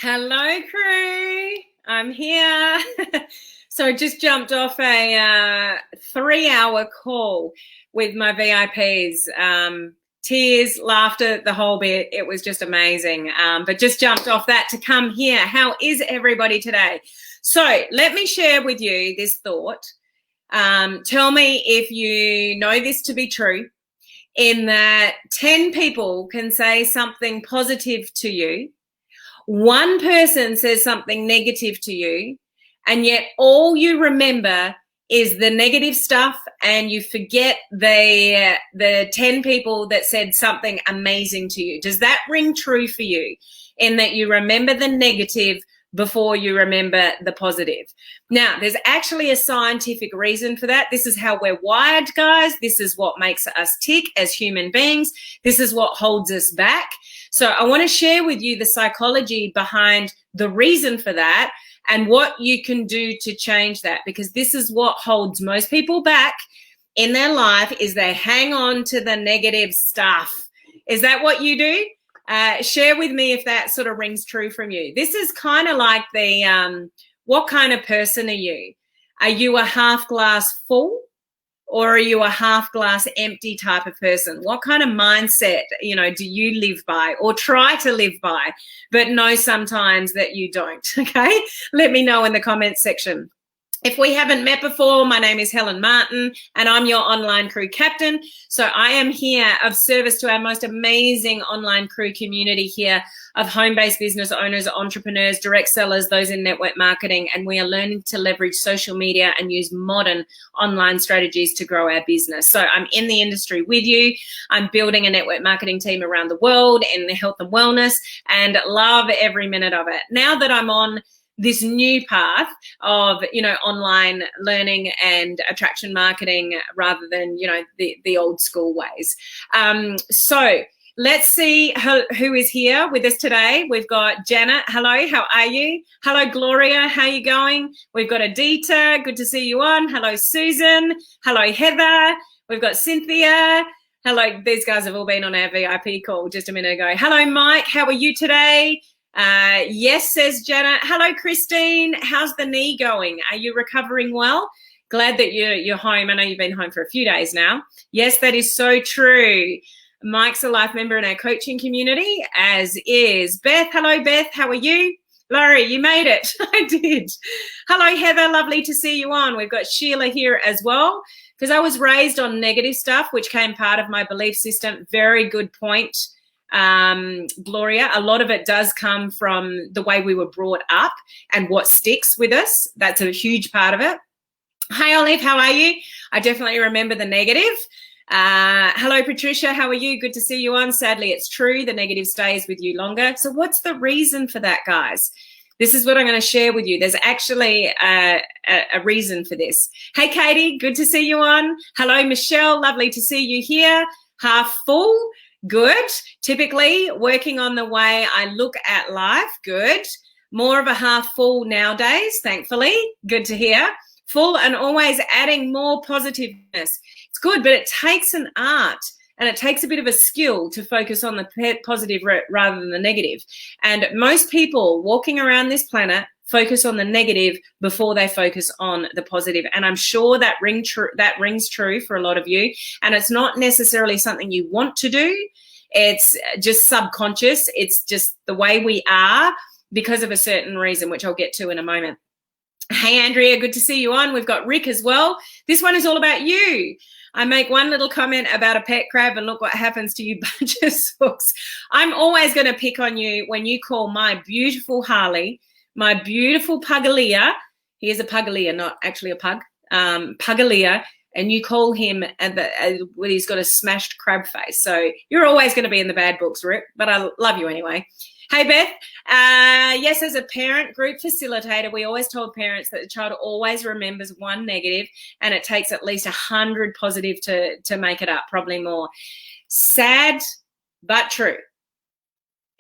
Hello, crew. I'm here. So I just jumped off a 3-hour call with my VIPs. Tears, laughter, the whole bit. It was just amazing. But just jumped off that to come here. How is everybody today? So let me share with you this thought. Tell me if you know this to be true, in that 10 people can say something positive to you. One person says something negative to you, and yet all you remember is the negative stuff, and you forget the 10 people that said something amazing to you. Does that ring true for you, in that you remember the negative before you remember the positive? Now, there's actually a scientific reason for that. This is how we're wired, guys. This is what makes us tick as human beings. This is what holds us back. So I want to share with you the psychology behind the reason for that and what you can do to change that, because this is what holds most people back in their life, is they hang on to the negative stuff. Is that what you do? Share with me if that sort of rings true from you. This is kind of like the, what kind of person are you? Are you a half glass full, or are you a half glass empty type of person? What kind of mindset, do you live by, or try to live by, but know sometimes that you don't? Okay, let me know in the comments section. If we haven't met before, my name is Helen Martin, and I'm your online crew captain. So I am here of service to our most amazing online crew community here of home-based business owners, entrepreneurs, direct sellers, those in network marketing, and we are learning to leverage social media and use modern online strategies to grow our business. So I'm in the industry with you. I'm building a network marketing team around the world in the health and wellness, and love every minute of it. Now that I'm on this new path of, online learning and attraction marketing rather than, the old school ways. So let's see who is here with us today. We've got Janet. Hello, how are you? Hello, Gloria. How are you going? We've got Adita. Good to see you on. Hello, Susan. Hello, Heather. We've got Cynthia. Hello, these guys have all been on our VIP call just a minute ago. Hello, Mike. How are you today? Yes, says Janet. Hello, Christine. How's the knee going? Are you recovering well? Glad that you're home. I know you've been home for a few days now. Yes, that is so true. Mike's a life member in our coaching community, as is Beth. Hello, Beth. How are you? Laurie, you made it. I did. Hello, Heather. Lovely to see you on. We've got Sheila here as well, because I was raised on negative stuff, which came part of my belief system. Very good point. Gloria, a lot of it does come from the way we were brought up and what sticks with us. That's a huge part of it. Hi, Olive, how are you? I definitely remember the negative. Hello, Patricia, how are you? Good to see you on. Sadly, it's true. The negative stays with you longer. So what's the reason for that, guys? This is what I'm going to share with you. There's actually a reason for this. Hey, Katie, good to see you on. Hello, Michelle, lovely to see you here. Half full. Good. Typically working on the way I look at life. Good. More of a half full nowadays, thankfully. Good to hear. Full and always adding more positiveness. It's good, but it takes an art and it takes a bit of a skill to focus on the positive rather than the negative. And most people walking around this planet focus on the negative before they focus on the positive. And I'm sure that rings true for a lot of you. And it's not necessarily something you want to do. It's just subconscious. It's just the way we are because of a certain reason, which I'll get to in a moment. Hey, Andrea, good to see you on. We've got Rick as well. This one is all about you. I make one little comment about a pet crab and look what happens to you, bunch of sooks. I'm always going to pick on you when you call my beautiful Harley, my beautiful Puggalia. He is a Puggalia, not actually a pug. Puggalia, and you call him when he's got a smashed crab face. So you're always going to be in the bad books, Rick, but I love you anyway. Hey, Beth. Yes, as a parent group facilitator, we always told parents that the child always remembers one negative and it takes at least 100 positive to make it up, probably more. Sad, but true.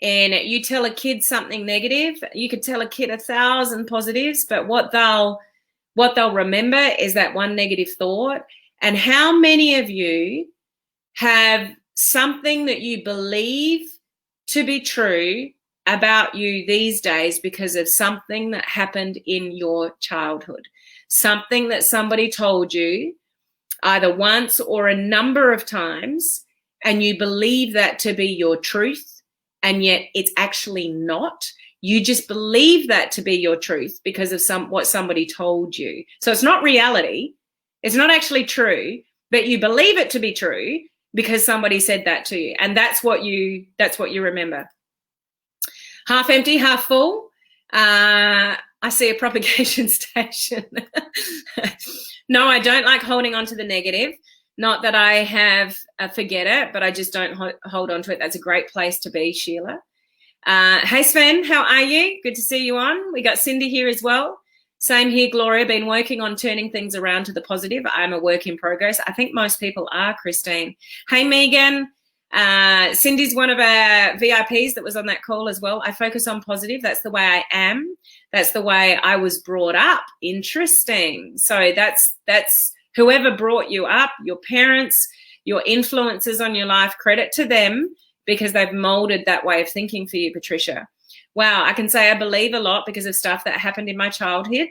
And you tell a kid something negative, you could tell a kid 1,000 positives, but what they'll remember is that one negative thought. And how many of you have something that you believe to be true about you these days because of something that happened in your childhood, something that somebody told you either once or a number of times, and you believe that to be your truth, and yet it's actually not. You just believe that to be your truth because of what somebody told you. So it's not reality. It's not actually true, but you believe it to be true because somebody said that to you. And that's what you remember. Half empty, half full. I see a propagation station. No, I don't like holding on to the negative. Not that I have a forget it, but I just don't hold on to it. That's a great place to be, Sheila. Hey, Sven, how are you? Good to see you on. We got Cindy here as well. Same here, Gloria. Been working on turning things around to the positive. I'm a work in progress. I think most people are, Christine. Hey, Megan. Cindy's one of our VIPs that was on that call as well. I focus on positive. That's the way I am. That's the way I was brought up. Interesting. So that's whoever brought you up, your parents, your influences on your life, credit to them because they've molded that way of thinking for you, Patricia. Wow, I can say I believe a lot because of stuff that happened in my childhood.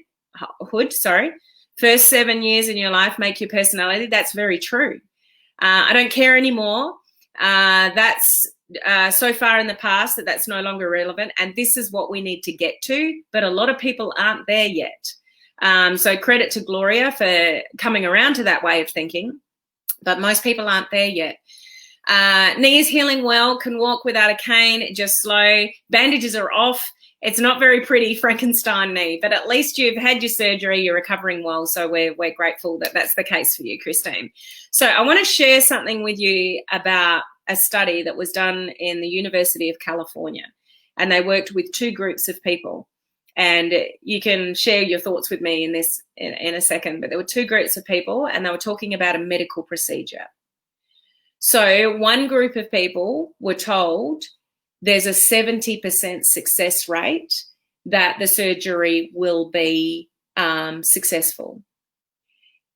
First 7 years in your life make your personality. That's very true. I don't care anymore. That's so far in the past that's no longer relevant. And this is what we need to get to. But a lot of people aren't there yet. So credit to Gloria for coming around to that way of thinking. But most people aren't there yet. Knees healing well, can walk without a cane, just slow. Bandages are off. It's not very pretty, Frankenstein knee, but at least you've had your surgery, you're recovering well. So we're grateful that that's the case for you, Christine. So I want to share something with you about a study that was done in the University of California. And they worked with 2 groups of people. And you can share your thoughts with me in this in a second. But there were 2 groups of people and they were talking about a medical procedure. So one group of people were told there's a 70% success rate that the surgery will be successful.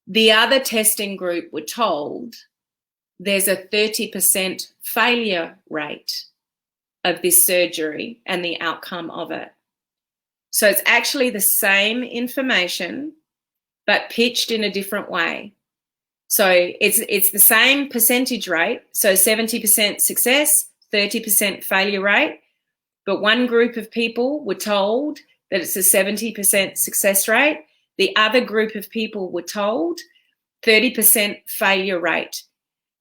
The other testing group were told there's a 30% failure rate of this surgery and the outcome of it. So it's actually the same information, but pitched in a different way. So it's the same percentage rate, so 70% success, 30% failure rate, but one group of people were told that it's a 70% success rate. The other group of people were told 30% failure rate.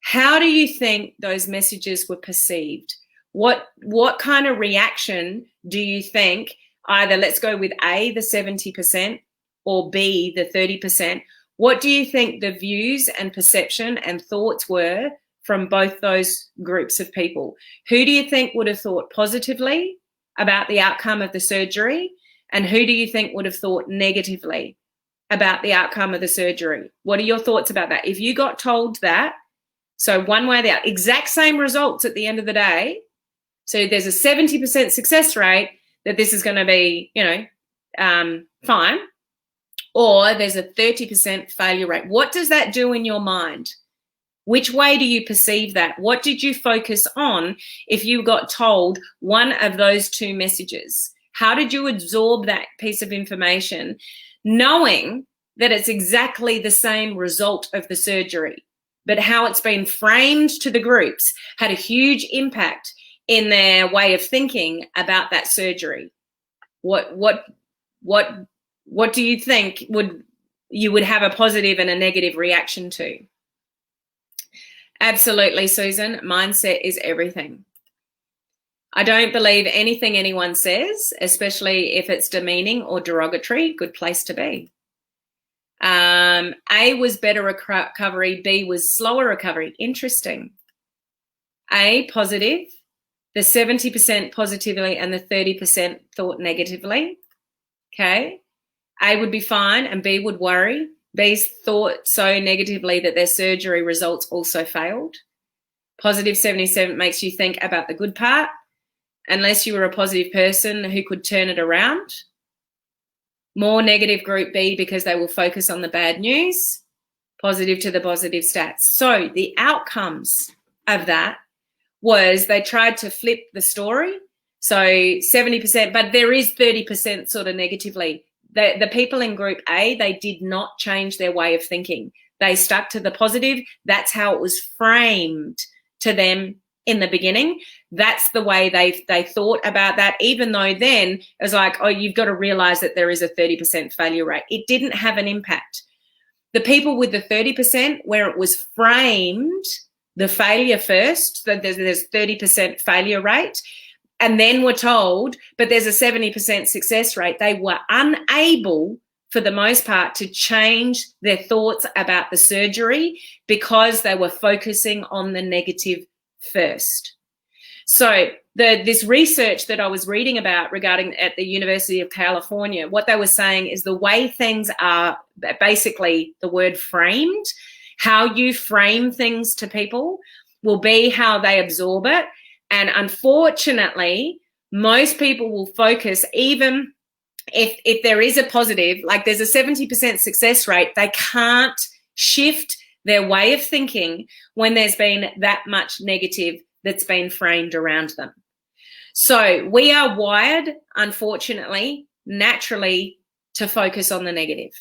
How do you think those messages were perceived? What kind of reaction do you think, either let's go with A, the 70%, or B, the 30%, what do you think the views and perception and thoughts were from both those groups of people? Who do you think would have thought positively about the outcome of the surgery? And who do you think would have thought negatively about the outcome of the surgery? What are your thoughts about that? If you got told that, so one way or the other, exact same results at the end of the day, so there's a 70% success rate that this is going to be, fine, or there's a 30% failure rate. What does that do in your mind? Which way do you perceive that? What did you focus on if you got told one of those 2 messages? How did you absorb that piece of information, knowing that it's exactly the same result of the surgery, but how it's been framed to the groups had a huge impact in their way of thinking about that surgery? What do you think you would have a positive and a negative reaction to? Absolutely, Susan. Mindset is everything. I don't believe anything anyone says, especially if it's demeaning or derogatory. Good place to be. A was better recovery. B was slower recovery. Interesting. A, positive. The 70% positively and the 30% thought negatively. Okay. A would be fine and B would worry. B's thought so negatively that their surgery results also failed. Positive 77 makes you think about the good part, unless you were a positive person who could turn it around. More negative group B because they will focus on the bad news. Positive to the positive stats. So the outcomes of that was they tried to flip the story. So 70%, but there is 30% sort of negatively. The people in group A, they did not change their way of thinking. They stuck to the positive. That's how it was framed to them in the beginning. That's the way they thought about that, even though then it was like, oh, you've got to realize that there is a 30% failure rate. It didn't have an impact. The people with the 30%, where it was framed, the failure first, that there's 30% failure rate, and then were told, but there's a 70% success rate, they were unable, for the most part, to change their thoughts about the surgery because they were focusing on the negative first. So this research that I was reading about regarding at the University of California, what they were saying is the way things are, basically the word framed, how you frame things to people will be how they absorb it. And unfortunately, most people will focus, even if there is a positive, like there's a 70% success rate, they can't shift their way of thinking when there's been that much negative that's been framed around them. So we are wired, unfortunately, naturally, to focus on the negative.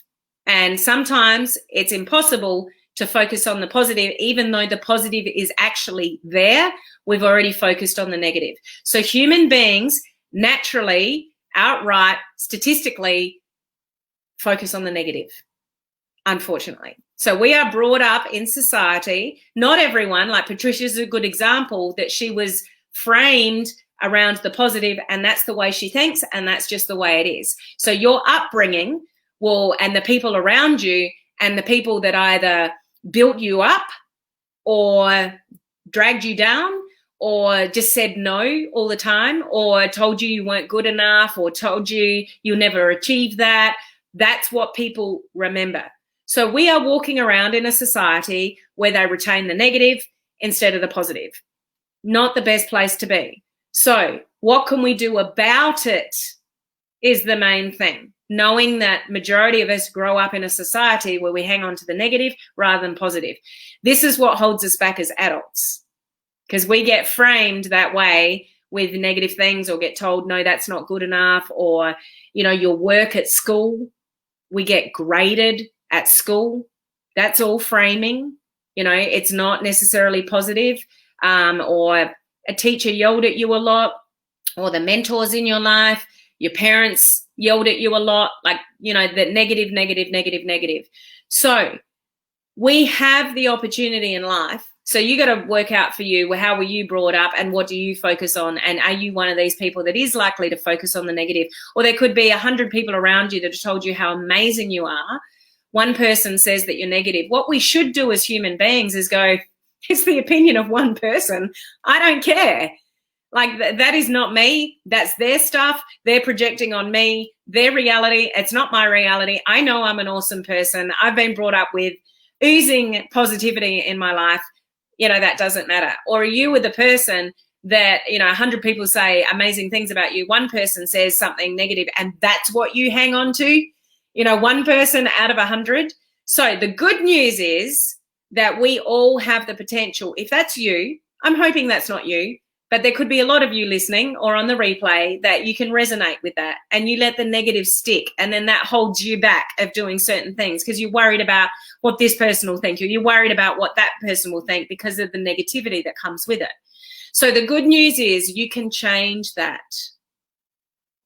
And sometimes it's impossible to focus on the positive, even though the positive is actually there. We've already focused on the negative. So human beings naturally, outright, statistically, focus on the negative, unfortunately. So we are brought up in society, not everyone, like Patricia's a good example, that she was framed around the positive, and that's the way she thinks, and that's just the way it is. So your upbringing will, and the people around you, and the people that either built you up or dragged you down or just said no all the time or told you you weren't good enough or told you you'll never achieve that, that's what people remember. So we are walking around in a society where they retain the negative instead of the positive. Not the best place to be. So what can we do about it is the main thing. Knowing that majority of us grow up in a society where we hang on to the negative rather than positive. This is what holds us back as adults, because we get framed that way with negative things or get told, no, that's not good enough, or, you know, your work at school, we get graded at school. That's all framing. You know, it's not necessarily positive, or a teacher yelled at you a lot, or the mentors in your life, your parents yelled at you a lot, like, you know, that negative, negative, negative, negative. So we have the opportunity in life. So you got to work out for you, well, how were you brought up and what do you focus on? And are you one of these people that is likely to focus on the negative? Or there could be 100 people around you that have told you how amazing you are. One person says that you're negative. What we should do as human beings is go, it's the opinion of one person. I don't care. Like, that is not me. That's their stuff. They're projecting on me, their reality. It's not my reality. I know I'm an awesome person. I've been brought up with oozing positivity in my life. You know, that doesn't matter. Or are you with a person that, you know, 100 people say amazing things about you. One person says something negative and that's what you hang on to. You know, one person out of 100. So the good news is that we all have the potential. If that's you, I'm hoping that's not you, but there could be a lot of you listening or on the replay that you can resonate with that and you let the negative stick, and then that holds you back of doing certain things because you're worried about what this person will think, or you're worried about what that person will think because of the negativity that comes with it. So the good news is you can change that,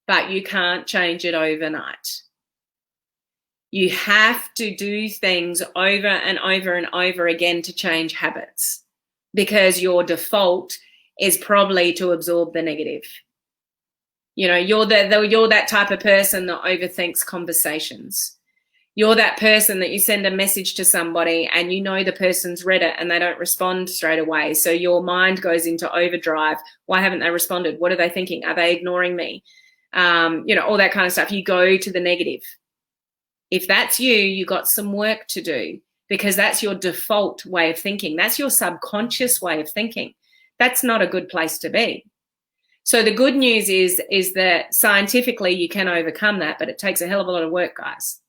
but you can't change it overnight. You have to do things over and over and over again to change habits, because your default is probably to absorb the negative. You know, you're that type of person that overthinks conversations. You're that person that you send a message to somebody and you know the person's read it and they don't respond straight away. So your mind goes into overdrive. Why haven't they responded? What are they thinking? Are they ignoring me? You know, all that kind of stuff. You go to the negative. If that's you, you got some work to do, because that's your default way of thinking. That's your subconscious way of thinking. That's not a good place to be. So the good news is that scientifically you can overcome that, but it takes a hell of a lot of work, guys.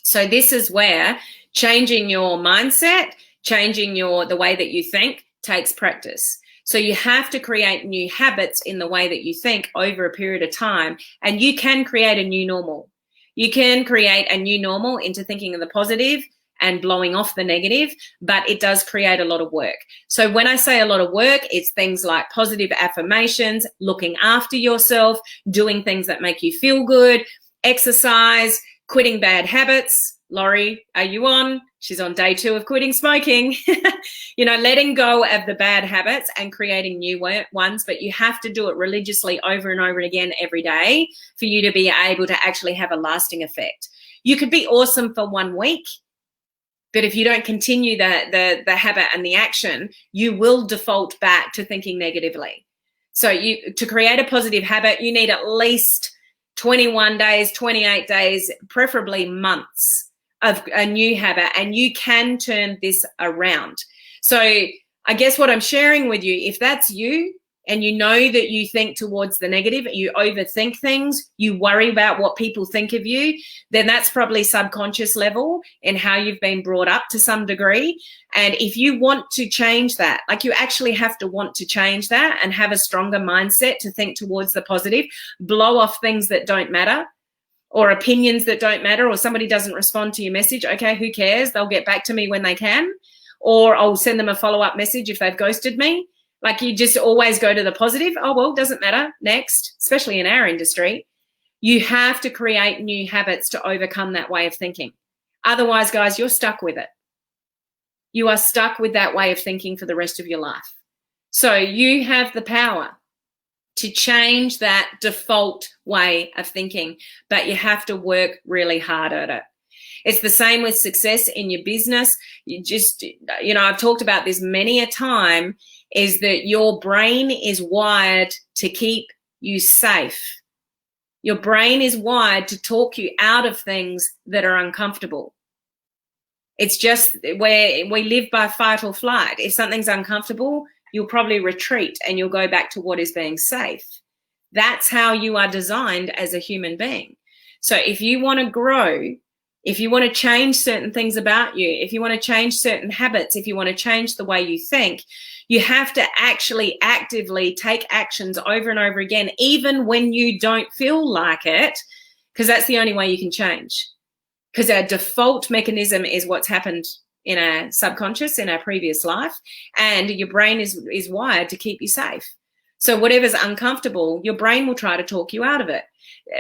So this is where changing your mindset, changing the way that you think takes practice. So you have to create new habits in the way that you think over a period of time, and you can create a new normal. You can create a new normal into thinking of the positive and blowing off the negative, but it does create a lot of work. So when I say a lot of work, it's things like positive affirmations, looking after yourself, doing things that make you feel good, exercise, quitting bad habits. Laurie, are you on? She's on day 2 of quitting smoking. Letting go of the bad habits and creating new ones, but you have to do it religiously over and over again every day for you to be able to actually have a lasting effect. You could be awesome for 1 week, but if you don't continue the habit and the action, you will default back to thinking negatively. So to create a positive habit, you need at least 21 days, 28 days, preferably months of a new habit, and you can turn this around. So I guess what I'm sharing with you, if that's you and you know that you think towards the negative, you overthink things, you worry about what people think of you, then that's probably subconscious level in how you've been brought up to some degree. And if you want to change that, like you actually have to want to change that and have a stronger mindset to think towards the positive, blow off things that don't matter, or opinions that don't matter, or somebody doesn't respond to your message. Okay, who cares? They'll get back to me when they can, or I'll send them a follow-up message if they've ghosted me. Like, you just always go to the positive. Oh, well, doesn't matter. Next, especially in our industry, you have to create new habits to overcome that way of thinking. Otherwise, guys, you're stuck with it. You are stuck with that way of thinking for the rest of your life. So you have the power to change that default way of thinking, but you have to work really hard at it. It's the same with success in your business. I've talked about this many a time, is that your brain is wired to keep you safe. Your brain is wired to talk you out of things that are uncomfortable. It's just where we live by fight or flight. If something's uncomfortable, you'll probably retreat and you'll go back to what is being safe. That's how you are designed as a human being. So if you want to grow, if you want to change certain things about you, if you want to change certain habits, if you want to change the way you think, you have to actually actively take actions over and over again, even when you don't feel like it, because that's the only way you can change. Because our default mechanism is what's happened in our subconscious, in our previous life, and your brain is wired to keep you safe. So whatever's uncomfortable, your brain will try to talk you out of it.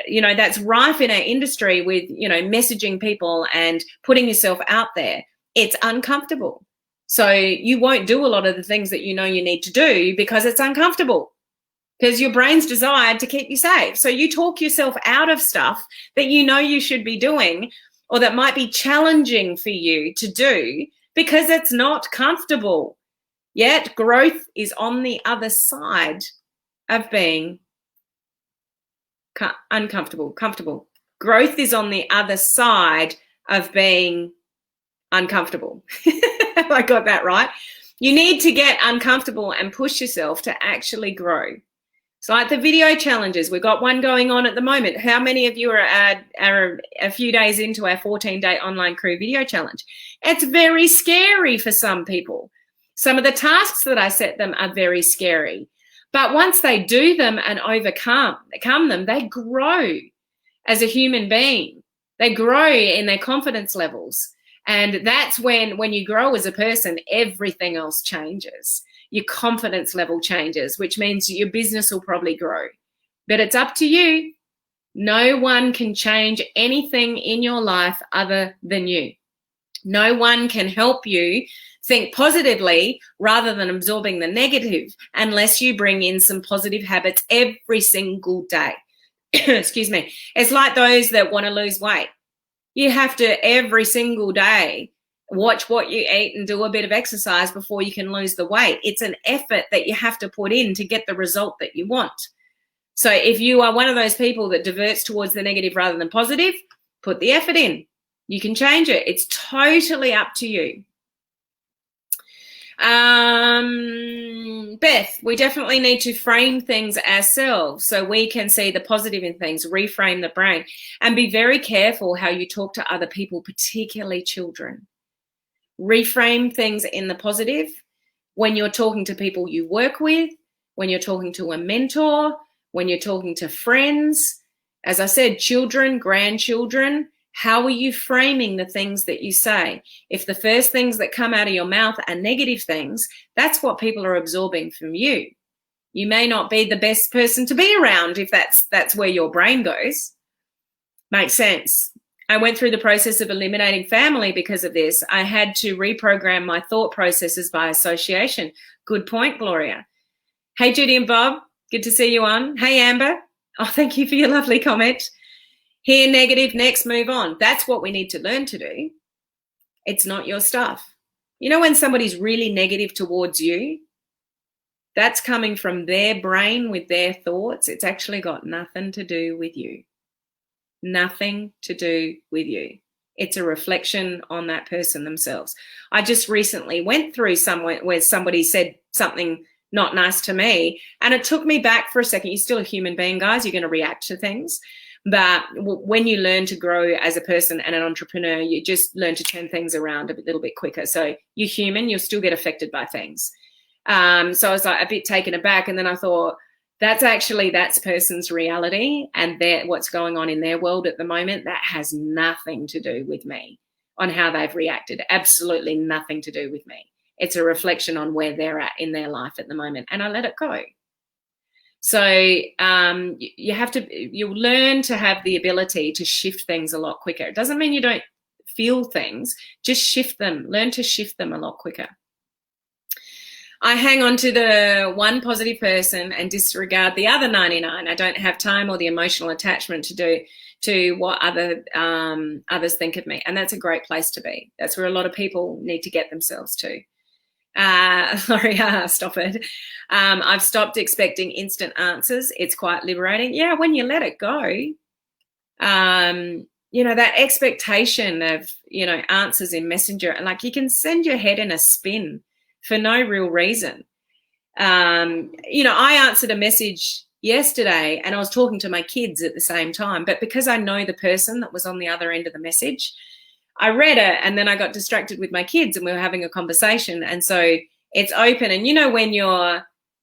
That's rife in our industry with, messaging people and putting yourself out there. It's uncomfortable. So you won't do a lot of the things that you know you need to do because it's uncomfortable, because your brain's designed to keep you safe. So you talk yourself out of stuff that you know you should be doing, or that might be challenging for you to do, because it's not comfortable. Yet growth is on the other side of being uncomfortable. Comfortable. Growth is on the other side of being uncomfortable. I got that right. You need to get uncomfortable and push yourself to actually grow. It's like the video challenges. We've got one going on at the moment. How many of you are a few days into our 14-day online crew video challenge? It's very scary for some people. Some of the tasks that I set them are very scary. But once they do them and overcome them, they grow as a human being. They grow in their confidence levels. And that's when you grow as a person, everything else changes. Your confidence level changes, which means your business will probably grow. But it's up to you. No one can change anything in your life other than you. No one can help you think positively rather than absorbing the negative, unless you bring in some positive habits every single day. Excuse me. It's like those that want to lose weight. You have to every single day watch what you eat and do a bit of exercise before you can lose the weight. It's an effort that you have to put in to get the result that you want. So if you are one of those people that diverts towards the negative rather than positive, put the effort in. You can change it. It's totally up to you. Beth, we definitely need to frame things ourselves so we can see the positive in things, reframe the brain, and be very careful how you talk to other people, particularly children. Reframe things in the positive. when you're talking to people you work with, when you're talking to a mentor, when you're talking to friends, as I said, children, grandchildren, how are you framing the things that you say? If the first things that come out of your mouth are negative things, that's what people are absorbing from you. You may not be the best person to be around if that's where your brain goes. Makes sense. I went through the process of eliminating family because of this. I had to reprogram my thought processes by association. Good point, Gloria. Hey, Judy and Bob. Good to see you on. Hey, Amber. Oh, thank you for your lovely comment. Hear negative, next move on. That's what we need to learn to do. It's not your stuff. You know when somebody's really negative towards you, that's coming from their brain with their thoughts. It's actually got nothing to do with you. Nothing to do with you. It's a reflection on that person themselves. I just recently went through somewhere where somebody said something not nice to me, and it took me back for a second. You're still a human being, guys. You're going to react to things. But when you learn to grow as a person and an entrepreneur, you just learn to turn things around a little bit quicker. So you're human, you'll still get affected by things. So I was like a bit taken aback, and then I thought, that's person's reality, and what's going on in their world at the moment. That has nothing to do with me on how they've reacted. Absolutely nothing to do with me. It's a reflection on where they're at in their life at the moment, and I let it go. So you'll learn to have the ability to shift things a lot quicker. It doesn't mean you don't feel things, just shift them. Learn to shift them a lot quicker. I hang on to the one positive person and disregard the other 99. I don't have time or the emotional attachment to what others think of me. And that's a great place to be. That's where a lot of people need to get themselves to. Laurie, stop it. I've stopped expecting instant answers. It's quite liberating. Yeah, when you let it go, that expectation of, answers in Messenger, and like you can send your head in a spin for no real reason. I answered a message yesterday and I was talking to my kids at the same time, but because I know the person that was on the other end of the message, I read it and then I got distracted with my kids and we were having a conversation. And so it's open. And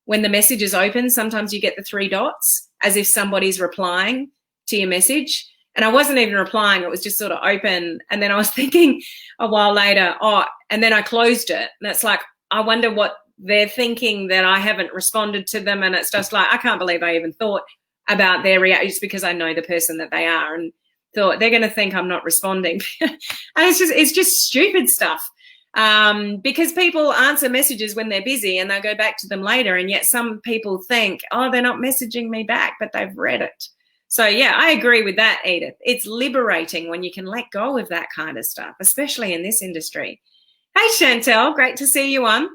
when the message is open, sometimes you get the 3 dots as if somebody's replying to your message. And I wasn't even replying. It was just sort of open. And then I was thinking a while later, and then I closed it. And it's like, I wonder what they're thinking that I haven't responded to them. And it's just like, I can't believe I even thought about their reaction just because I know the person that they are and thought they're going to think I'm not responding. And it's just stupid stuff. Because people answer messages when they're busy and they'll go back to them later. And yet some people think, they're not messaging me back, but they've read it. So yeah, I agree with that, Edith. It's liberating when you can let go of that kind of stuff, especially in this industry. Hey, Chantel, great to see you on.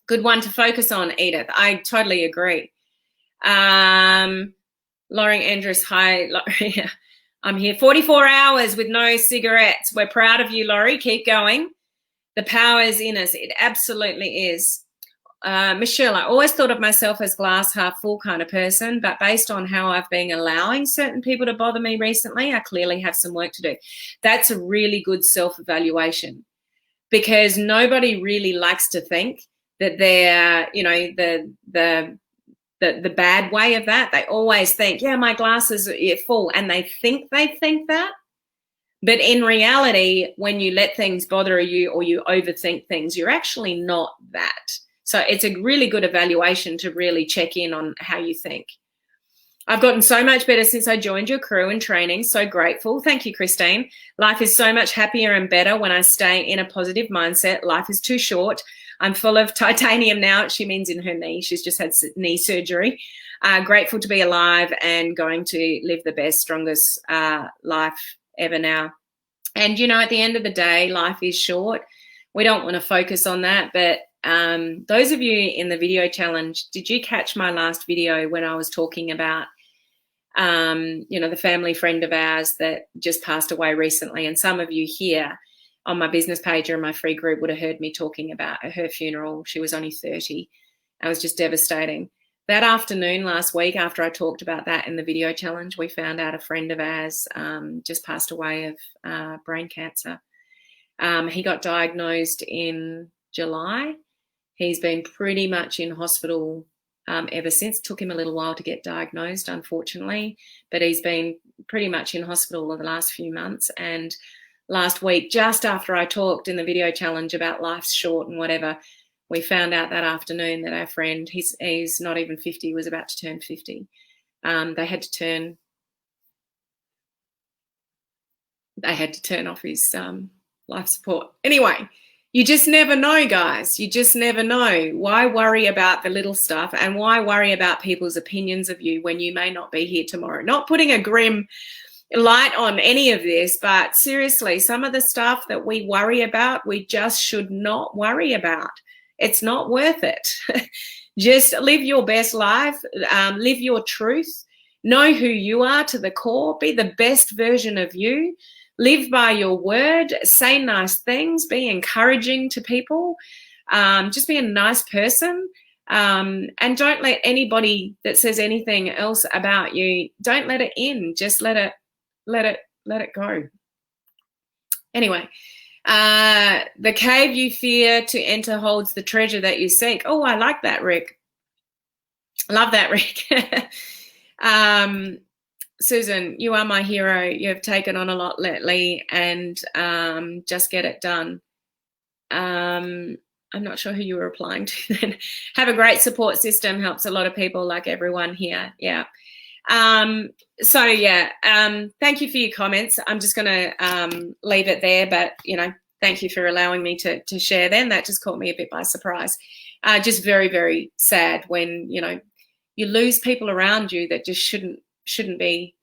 Good one to focus on, Edith. I totally agree. Laurie Andrews, hi, Laurie. I'm here 44 hours with no cigarettes. We're proud of you, Laurie. Keep going. The power is in us. It absolutely is. Michelle, I always thought of myself as glass half full kind of person, but based on how I've been allowing certain people to bother me recently, I clearly have some work to do. That's a really good self-evaluation, because nobody really likes to think that they're, the bad way of that. They always think, yeah, my glass is full, and they think that. But in reality, when you let things bother you or you overthink things, you're actually not that. So it's a really good evaluation to really check in on how you think. I've gotten so much better since I joined your crew and training. So grateful. Thank you, Christine. Life is so much happier and better when I stay in a positive mindset. Life is too short. I'm full of titanium now. She means in her knee. She's just had knee surgery. Grateful to be alive and going to live the best, strongest life ever now. And, at the end of the day, life is short. We don't want to focus on that. But those of you in the video challenge, did you catch my last video when I was talking about, the family friend of ours that just passed away recently? And some of you here on my business page or in my free group would have heard me talking about her funeral. She was only 30. It was just devastating. That afternoon last week, after I talked about that in the video challenge, we found out a friend of ours just passed away of brain cancer. He got diagnosed in July. He's been pretty much in hospital ever since. It took him a little while to get diagnosed, unfortunately, but he's been pretty much in hospital the last few months. And last week, just after I talked in the video challenge about life's short and whatever, we found out that afternoon that our friend, he's not even 50, was about to turn 50. They had to turn off his life support. Anyway, you just never know, guys. You just never know. Why worry about the little stuff, and why worry about people's opinions of you when you may not be here tomorrow? Not putting a grim light on any of this, but seriously, some of the stuff that we worry about, we just should not worry about. It's not worth it. Just live your best life, live your truth, know who you are to the core, be the best version of you. Live by your word, say nice things, be encouraging to people, just be a nice person, and don't let anybody that says anything else about you, don't let it in. Just let it go. Anyway, the cave you fear to enter holds the treasure that you seek. Oh, I like that, Rick. Love that, Rick. Susan, you are my hero. You have taken on a lot lately, and just get it done. I'm not sure who you were replying to then. Have a great support system. Helps a lot of people, like everyone here. Yeah. So yeah, thank you for your comments. I'm just going to leave it there, but thank you for allowing me to share them. That just caught me a bit by surprise. Just very, very sad when you lose people around you that just shouldn't be.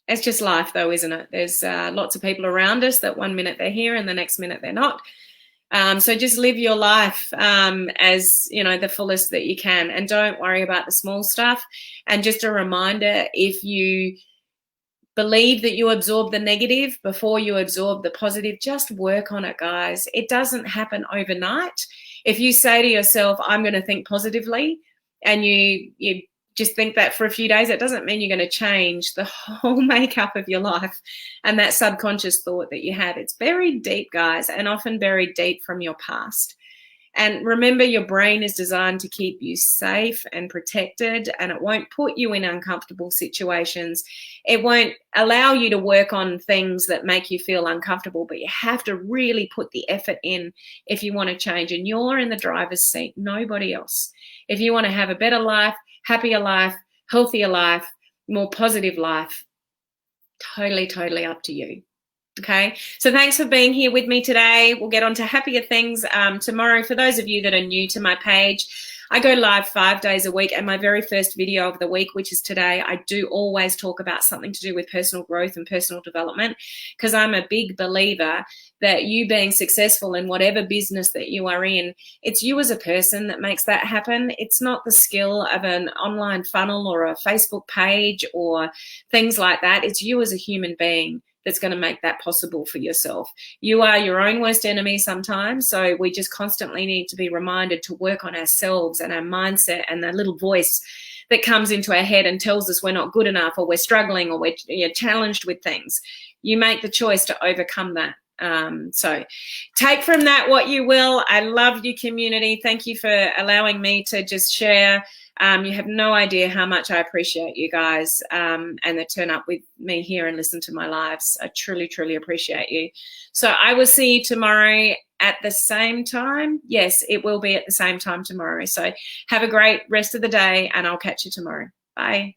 It's just life, though, isn't it? There's lots of people around us that one minute they're here and the next minute they're not. So just live your life as the fullest that you can, and don't worry about the small stuff. And just a reminder, if you believe that you absorb the negative before you absorb the positive, just work on it, guys. It doesn't happen overnight. If you say to yourself, I'm going to think positively, and you just think that for a few days, it doesn't mean you're going to change the whole makeup of your life and that subconscious thought that you had. It's buried deep, guys, and often buried deep from your past. And remember, your brain is designed to keep you safe and protected, and it won't put you in uncomfortable situations. It won't allow you to work on things that make you feel uncomfortable, but you have to really put the effort in if you want to change. And you're in the driver's seat, nobody else. If you want to have a better life, happier life, healthier life, more positive life, totally up to you. Okay, so thanks for being here with me today. We'll get on to happier things tomorrow. For those of you that are new to my page, I go live 5 days a week, and my very first video of the week, which is today, I do always talk about something to do with personal growth and personal development, because I'm a big believer that you being successful in whatever business that you are in, it's you as a person that makes that happen. It's not the skill of an online funnel or a Facebook page or things like that. It's you as a human being that's going to make that possible for yourself. You are your own worst enemy sometimes, so we just constantly need to be reminded to work on ourselves and our mindset and that little voice that comes into our head and tells us we're not good enough or we're struggling or we're challenged with things. You make the choice to overcome that. So take from that what you will. I love you, community. Thank you for allowing me to just share. You have no idea how much I appreciate you guys and that turn up with me here and listen to my lives. I truly appreciate you. So I will see you tomorrow at the same time. Yes, it will be at the same time tomorrow. So have a great rest of the day, and I'll catch you tomorrow. Bye.